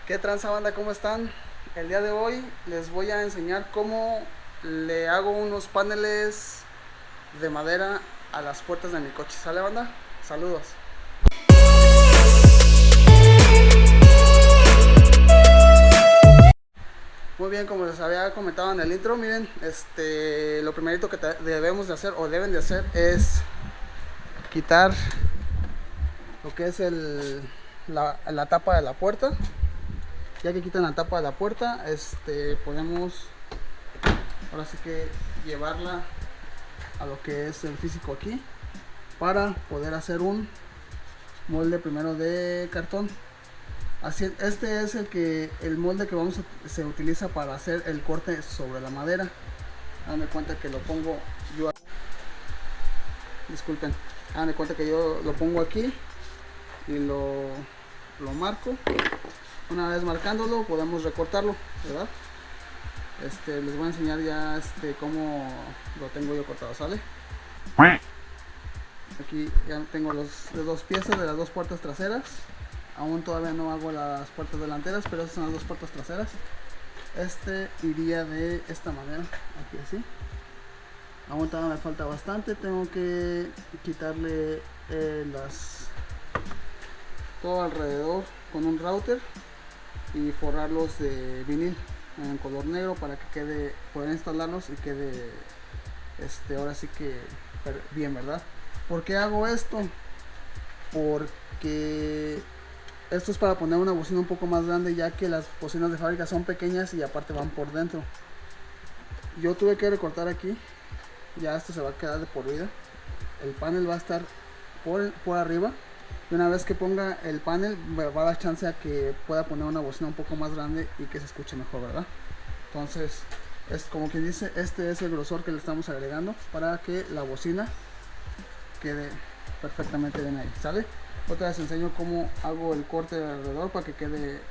¿Qué tranza banda? ¿Cómo están? El día de hoy les voy a enseñar cómo le hago unos paneles de madera a las puertas de mi coche. ¿Sale banda? Saludos. Muy bien, como les había comentado en el intro, miren, lo primerito que debemos de hacer o deben de hacer es quitar lo que es la tapa de la puerta. Ya que quitan la tapa de la puerta, podemos ahora sí que llevarla a lo que es el físico aquí para poder hacer un molde primero de cartón. Así, este es el molde que se utiliza para hacer el corte sobre la madera. Hagan cuenta que lo pongo yo, disculpen, hagan cuenta que yo lo pongo aquí y lo marco. Una vez marcándolo podemos recortarlo, ¿verdad? Les voy a enseñar ya cómo lo tengo yo cortado, ¿sale? Aquí ya tengo las dos piezas de las dos puertas traseras. Aún todavía no hago las puertas delanteras, pero estas son las dos puertas traseras. Iría de esta manera, aquí así. Aún todavía me falta bastante, tengo que quitarle todo alrededor con un router y forrarlos de vinil en color negro para que poder instalarlos y quede ahora sí que bien, ¿verdad? ¿Por qué hago esto? Porque esto es para poner una bocina un poco más grande, ya que las bocinas de fábrica son pequeñas y aparte van por dentro. Yo tuve que recortar aquí, ya esto se va a quedar de por vida. El panel va a estar por arriba. Y una vez que ponga el panel, me va a dar chance a que pueda poner una bocina un poco más grande y que se escuche mejor, ¿verdad? Entonces, es como quien dice, este es el grosor que le estamos agregando para que la bocina quede perfectamente bien ahí, ¿sale? Otra vez enseño cómo hago el corte de alrededor para que quede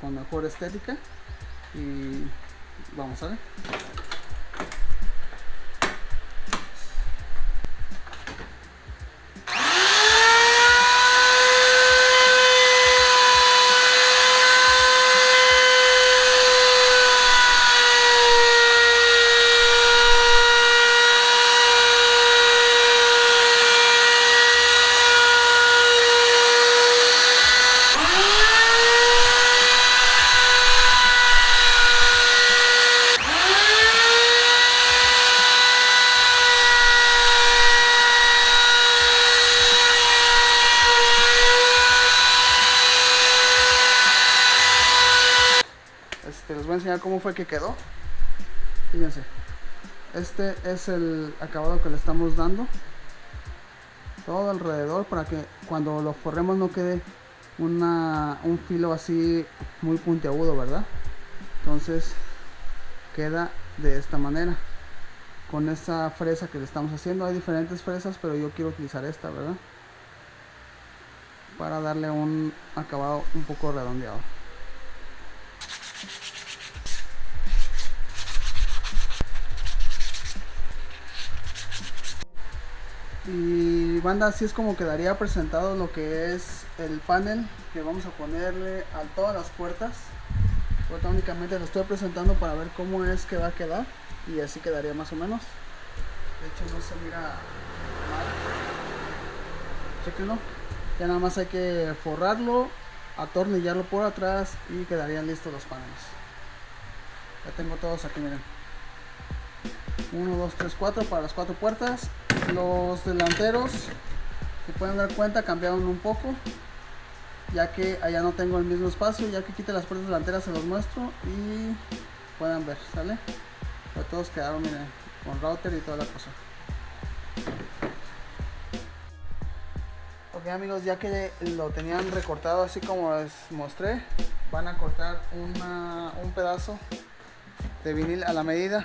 con mejor estética. Y vamos, ¿sale? Les voy a enseñar cómo fue que quedó. Fíjense, este es el acabado que le estamos dando todo alrededor para que cuando lo forremos no quede un filo así muy puntiagudo, ¿verdad? Entonces queda de esta manera con esta fresa que le estamos haciendo. Hay diferentes fresas, pero yo quiero utilizar esta, ¿verdad? Para darle un acabado un poco redondeado. Y banda, así es como quedaría presentado lo que es el panel que vamos a ponerle a todas las puertas. Ahorita únicamente lo estoy presentando para ver cómo es que va a quedar y así quedaría más o menos. De hecho no se mira mal. Chequenlo. Ya nada más hay que forrarlo, atornillarlo por atrás y quedarían listos los paneles. Ya tengo todos aquí, miren. 1, 2, 3, 4 para las 4 puertas. Los delanteros, se pueden dar cuenta, cambiaron un poco, ya que allá no tengo el mismo espacio. Ya que quite las puertas delanteras se los muestro y puedan ver, ¿sale? Pero todos quedaron, miren, con router y toda la cosa. Ok amigos, ya que lo tenían recortado así como les mostré, van a cortar un pedazo de vinil a la medida.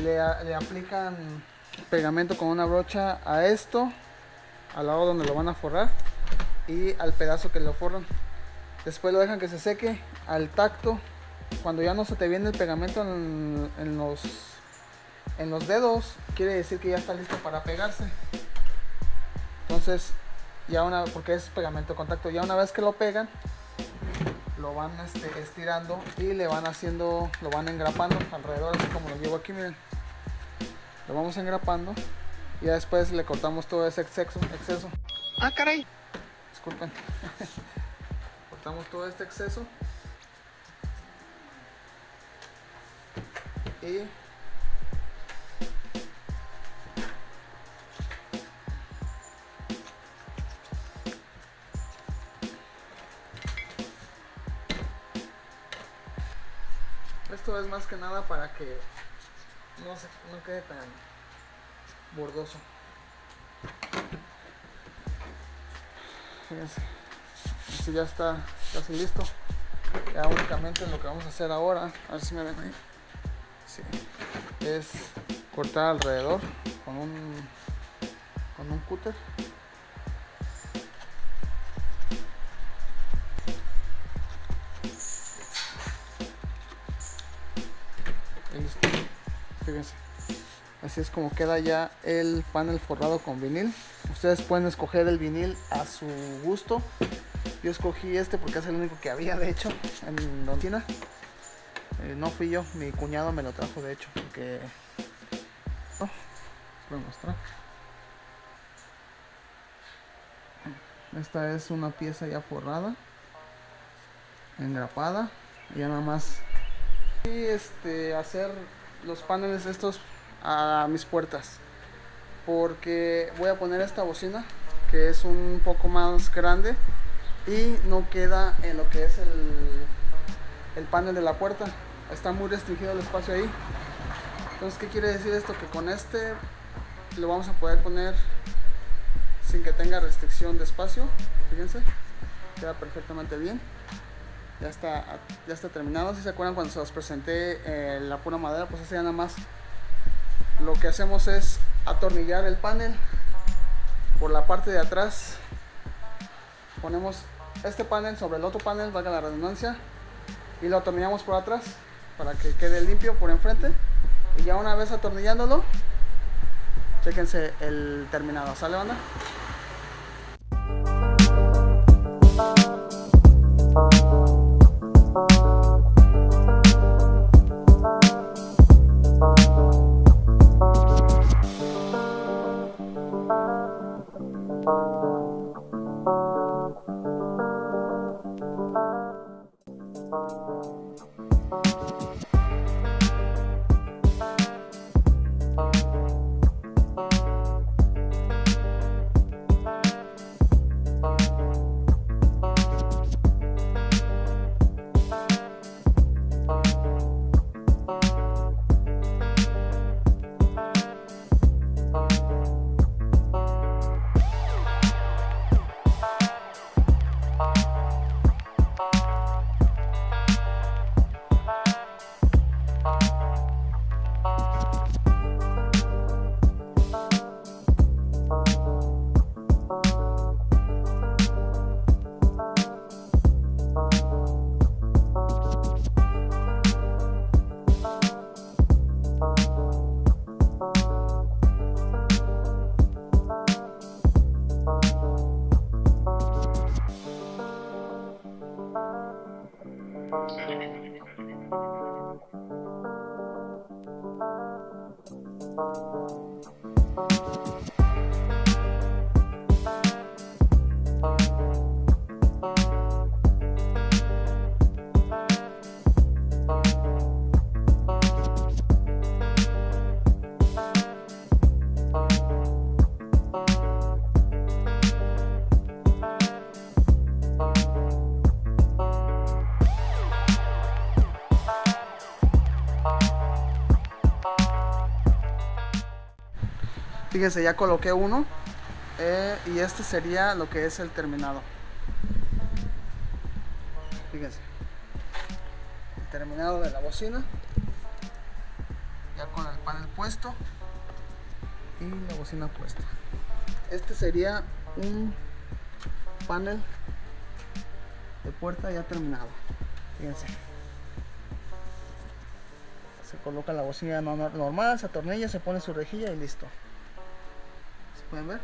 Le aplican pegamento con una brocha a esto, al lado donde lo van a forrar y al pedazo que lo forran. Después lo dejan que se seque al tacto. Cuando ya no se te viene el pegamento en los dedos, quiere decir que ya está listo para pegarse. Entonces porque es pegamento contacto, ya una vez que lo pegan, lo van estirando y le van haciendo, lo van engrapando alrededor, así como lo llevo aquí, miren. Lo vamos engrapando y ya después le cortamos todo ese exceso. Ah, caray. Disculpen. Cortamos todo este exceso y esto es más que nada para que no quede tan bordoso. Fíjense, así ya está casi listo. Ya únicamente lo que vamos a hacer ahora, a ver si me ven ahí, sí, es cortar alrededor con un cúter. Y listo. Fíjense, así es como queda ya el panel forrado con vinil. Ustedes pueden escoger el vinil a su gusto. Yo escogí este porque es el único que había, de hecho, en la oficina. No fui yo, mi cuñado me lo trajo, de hecho, porque les voy a mostrar. Esta es una pieza ya forrada, engrapada, y ya nada más y hacer los paneles estos a mis puertas, porque voy a poner esta bocina que es un poco más grande y no queda en lo que es el panel de la puerta. Está muy restringido el espacio ahí. Entonces, ¿qué quiere decir esto? Que con este lo vamos a poder poner sin que tenga restricción de espacio. Fíjense, queda perfectamente bien. Ya está terminado. Si se acuerdan cuando se los presenté la pura madera, pues así nada más. Lo que hacemos es atornillar el panel por la parte de atrás. Ponemos este panel sobre el otro panel, valga la redundancia, y lo atornillamos por atrás para que quede limpio por enfrente. Y ya una vez atornillándolo, chéquense el terminado. ¿Sale, banda? Fíjense, ya coloqué uno y este sería lo que es el terminado. Fíjense, el terminado de la bocina, ya con el panel puesto y la bocina puesta. Este sería un panel de puerta ya terminado. Fíjense, se coloca la bocina normal, se atornilla, se pone su rejilla y listo. ¿Pueden ver?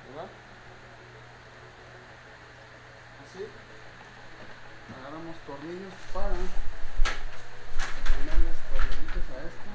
¿verdad? Así. Agarramos tornillos para ponerles tornillitos a esto.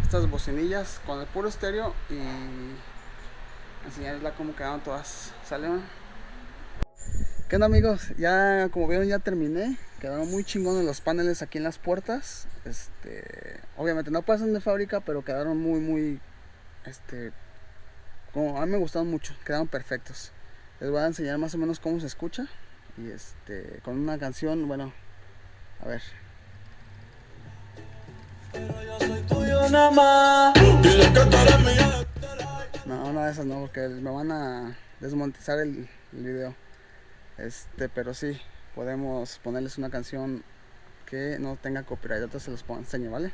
Estas bocinillas con el puro estéreo y enseñarles cómo quedaron todas. ¿Sale? ¿Qué onda, amigos? Ya como vieron ya terminé. Quedaron muy chingones los paneles aquí en las puertas. Obviamente no pasan de fábrica, pero quedaron muy como a mí me gustaron mucho, quedaron perfectos. Les voy a enseñar más o menos cómo se escucha y con una canción, bueno, a ver. No, una de esas no, porque me van a desmonetizar el video. Pero sí, podemos ponerles una canción que no tenga copyright. Ahorita se los enseño, ¿vale?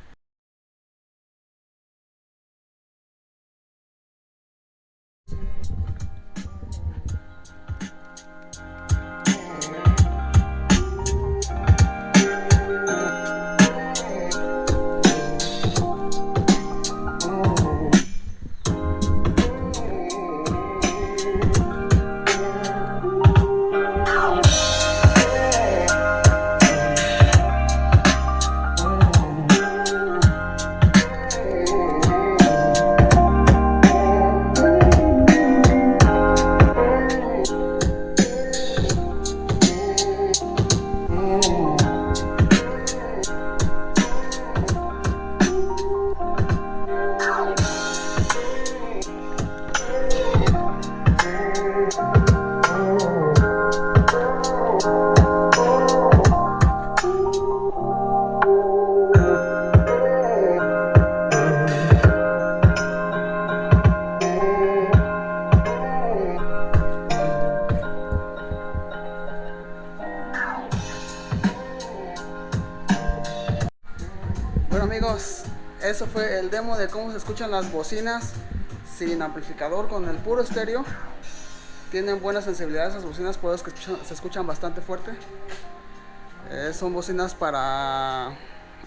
Bueno, amigos, eso fue el demo de cómo se escuchan las bocinas sin amplificador con el puro estéreo. Tienen buena sensibilidad esas bocinas, por eso se escuchan bastante fuerte. Son bocinas para,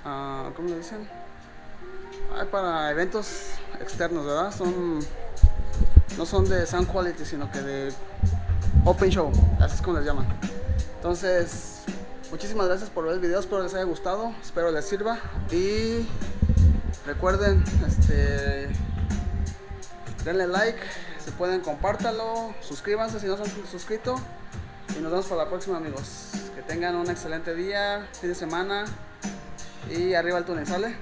¿cómo le dicen? Para eventos externos, ¿verdad? No son de sound quality, sino que de open show, así es como les llaman. Entonces, muchísimas gracias por ver el video, espero les haya gustado, espero les sirva y recuerden, denle like, si pueden compártanlo, suscríbanse si no se han suscrito y nos vemos para la próxima, amigos. Que tengan un excelente día, fin de semana y arriba el túnel, ¿sale?